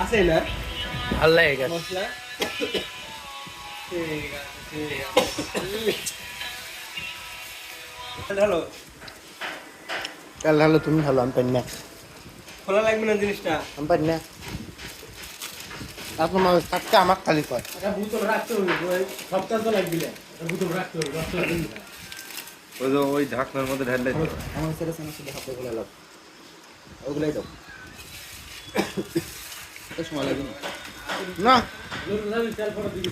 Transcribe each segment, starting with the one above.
আছে না ভাল লাগে গেছে মশলা ঠিক আছে হ্যালো কাল হলো তুমি হলো আমি পাই না খোলা লাগবে না জিনিসটা আমি পাই না আপনার মানুষ থাকতে আমার খালি কয় এটা বোতল রাখতে হবে সপ্তাহ তো লাগবে এটা বোতল রাখতে হবে ওই যে ওই ঢাকনার মধ্যে ঢাললে আমার ছেলে সামনে হাতে গুলো লাগ ওগুলাই দাও এত সময় লাগে না তেল পড়া দিবি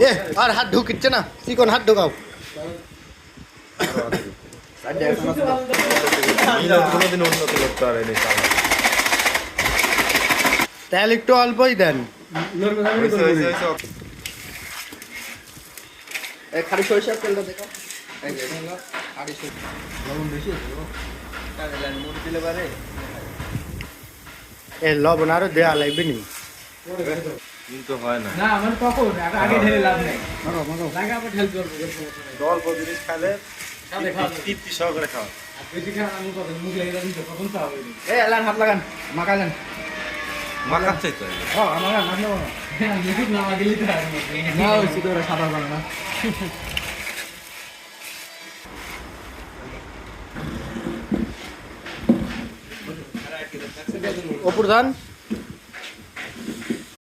এ আর হাত ঢুকিচ্ছে না চিকন হাত ঢোকাও কোনোদিন উন্নত করতে পারেনি তেল একটু অল্পই দেন খালি সরিষার তেলটা দেখো লবণ বেশি দিলে পারে এ লবণ আরো দেয়া লাগবে নি কিন্তু হয় না না আমার কখন আগে ঢেলে লাভ নেই মারো মারো লাগে আবার ঢেলতে পারবো অল্প জিনিস খালে তৃপ্তি সহকারে খাওয়া বেশি খাওয়া আমি কত মুখ লেগে যাবেন কখন খাওয়া হবে এ এলান হাত লাগান মাখালেন মাখাচ্ছেই তো আমার হাত নেবো না ইউটিউব নামা গেলি তো না ওই সিধে ওরা সাদা বানা না অপুর ধান